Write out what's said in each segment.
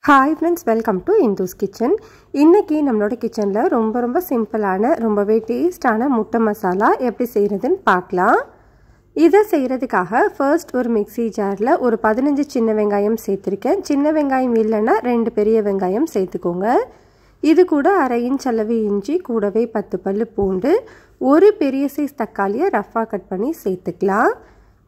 Hi friends, welcome to Indu's Kitchen. இன்னைக்கு நம்மளோட கிச்சன்ல ரொம்ப சிம்பிளான ரொம்பவே டேஸ்டான முட்டை மசாலா எப்படி செய்யறதுன்னு பார்க்கலாம். இத செய்யிறதுக்காக first ஒரு மிக்ஸி ஜார்ல ஒரு 15 சின்ன வெங்காயம் சேர்த்திருக்கேன். சின்ன வெங்காயம் இல்லனா 2 பெரிய வெங்காயம் சேர்த்துக்கோங்க. இது கூட 1/2 இன்ச் அளவு இஞ்சி, கூடவே 10 பல்லு பூண்டு, ஒரு பெரிய சைஸ் தக்காளியை ரஃப்பா கட் பண்ணி சேர்த்துக்கலாம்.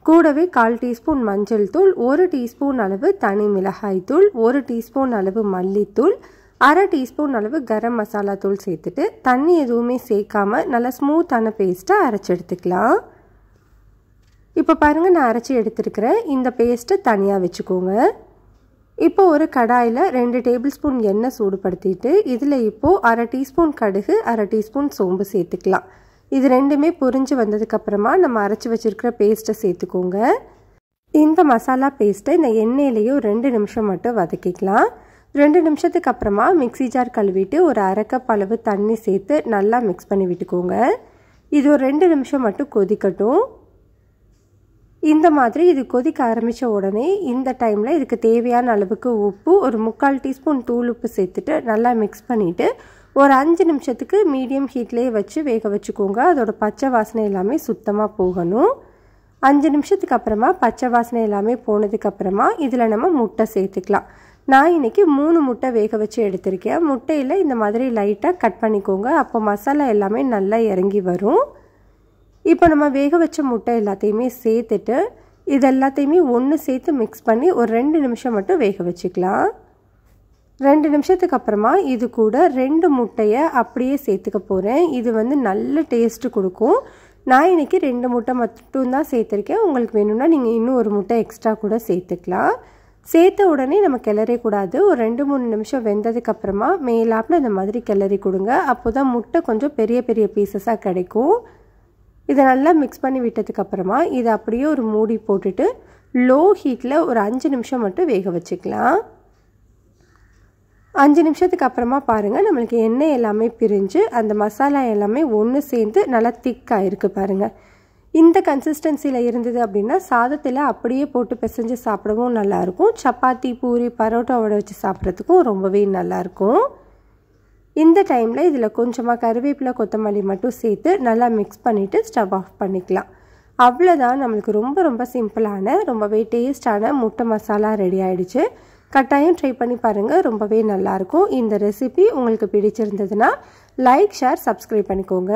கூடவே 1/4 டீஸ்பூன் மஞ்சள் தூள், 1 டீஸ்பூன் அளவு தனி மிளகாய் தூள், 1 டீஸ்பூன் அளவு மல்லித்தூள், 1/2 டீஸ்பூன் அளவு கரம் மசாலா தூள் சேர்த்துட்டு தண்ணி எதுவுமே சேர்க்காம நல்ல ஸ்மூத்தான பேஸ்ட்டை அரைச்சி எடுத்துக்கலாம். இப்போ பாருங்க, நான் அரைச்சி எடுத்துருக்கிறேன். இந்த பேஸ்ட்டை தனியாக வச்சுக்கோங்க. இப்போ ஒரு கடாயில் 2 டேபிள் ஸ்பூன் எண்ணெய் சூடுபடுத்திட்டு இதில் இப்போது 1/2 டீஸ்பூன் கடுகு, 1/2 டீஸ்பூன் சோம்பு சேர்த்துக்கலாம். இது ரெண்டுமே பொரிஞ்சு வந்ததுக்கப்புறமா நம்ம அரைச்சி வச்சுருக்கிற பேஸ்ட்டை சேர்த்துக்கோங்க. இந்த மசாலா பேஸ்ட்டை இந்த எண்ணெயிலேயே 2 நிமிஷம் மட்டும் வதக்கிக்கலாம். 2 நிமிஷத்துக்கு அப்புறமா மிக்ஸி ஜார் கழுவிட்டு ஒரு 1/2 கப் அளவு தண்ணி சேர்த்து நல்லா மிக்ஸ் பண்ணி விட்டுக்கோங்க. இது ஒரு 2 நிமிஷம் மட்டும் கொதிக்கட்டும். இந்த மாதிரி இது கொதிக்க ஆரம்பித்த உடனே இந்த டைமில் இதுக்கு தேவையான அளவுக்கு உப்பு, ஒரு 3/4 டீஸ்பூன் தூள் உப்பு சேர்த்துட்டு நல்லா மிக்ஸ் பண்ணிவிட்டு ஒரு 5 நிமிஷத்துக்கு மீடியம் ஹீட்லேயே வச்சு வேக வச்சுக்கோங்க. அதோட பச்சை வாசனை எல்லாமே சுத்தமாக போகணும். 5 நிமிஷத்துக்கு அப்புறமா பச்சை வாசனை எல்லாமே போனதுக்கப்புறமா இதில் நம்ம முட்டை சேர்த்துக்கலாம். நான் இன்றைக்கி 3 முட்டை வேக வச்சு எடுத்திருக்கேன். முட்டையில் இந்த மாதிரி லைட்டாக கட் பண்ணிக்கோங்க. அப்போ மசாலா எல்லாமே நல்லா இறங்கி வரும். இப்போ நம்ம வேக வச்ச முட்டை எல்லாத்தையுமே சேர்த்துட்டு இது எல்லாத்தையுமே ஒன்று சேர்த்து மிக்ஸ் பண்ணி ஒரு 2 நிமிஷம் மட்டும் வேக வச்சுக்கலாம். 2 நிமிஷத்துக்கு அப்புறமா இது கூட 2 முட்டையை அப்படியே சேர்த்துக்க போகிறேன். இது நல்ல டேஸ்ட்டு கொடுக்கும். நான் இன்றைக்கி 2 முட்டை மட்டும்தான் சேர்த்துருக்கேன். உங்களுக்கு வேணும்னா நீங்கள் இன்னும் ஒரு முட்டை எக்ஸ்ட்ரா கூட சேர்த்துக்கலாம். சேர்த்த உடனே நம்ம கிளறே கூடாது. ஒரு 2-3 நிமிஷம் வெந்ததுக்கப்புறமா மேலாப்பில் இந்த மாதிரி கிளறி கொடுங்க. அப்போ தான் முட்டை கொஞ்சம் பெரிய பெரிய பீசஸாக கிடைக்கும். இதை நல்லா மிக்ஸ் பண்ணி விட்டதுக்கப்புறமா இதை அப்படியே ஒரு மூடி போட்டுட்டு லோ ஹீட்டில் ஒரு 5 நிமிஷம் மட்டும் வேக வச்சுக்கலாம். 5 நிமிஷத்துக்கு அப்புறமா பாருங்கள், நம்மளுக்கு எண்ணெய் எல்லாமே பிரிஞ்சு அந்த மசாலா எல்லாமே ஒன்று சேர்ந்து நல்லா திக்காக இருக்குது பாருங்கள். இந்த கன்சிஸ்டன்சியில் இருந்தது அப்படின்னா சாதத்தில் அப்படியே போட்டு பிசைஞ்சு சாப்பிடவும் நல்லாயிருக்கும். சப்பாத்தி, பூரி, பரோட்டாவோட வச்சு சாப்பிட்றதுக்கும் ரொம்பவே நல்லாயிருக்கும். இந்த டைமில் இதில் கொஞ்சமாக கருவேப்பிலை, கொத்தமல்லி மட்டும் சேர்த்து நல்லா மிக்ஸ் பண்ணிவிட்டு ஸ்டவ் ஆஃப் பண்ணிக்கலாம். அவ்வளோதான், நம்மளுக்கு ரொம்ப சிம்பிளான ரொம்பவே டேஸ்டான முட்டை மசாலா ரெடி ஆகிடுச்சு. கட்டாயம் ட்ரை பண்ணி பாருங்கள், ரொம்பவே நல்லாயிருக்கும். இந்த ரெசிபி உங்களுக்கு பிடிச்சிருந்ததுன்னா லைக், ஷேர், சப்ஸ்கிரைப் பண்ணிக்கோங்க.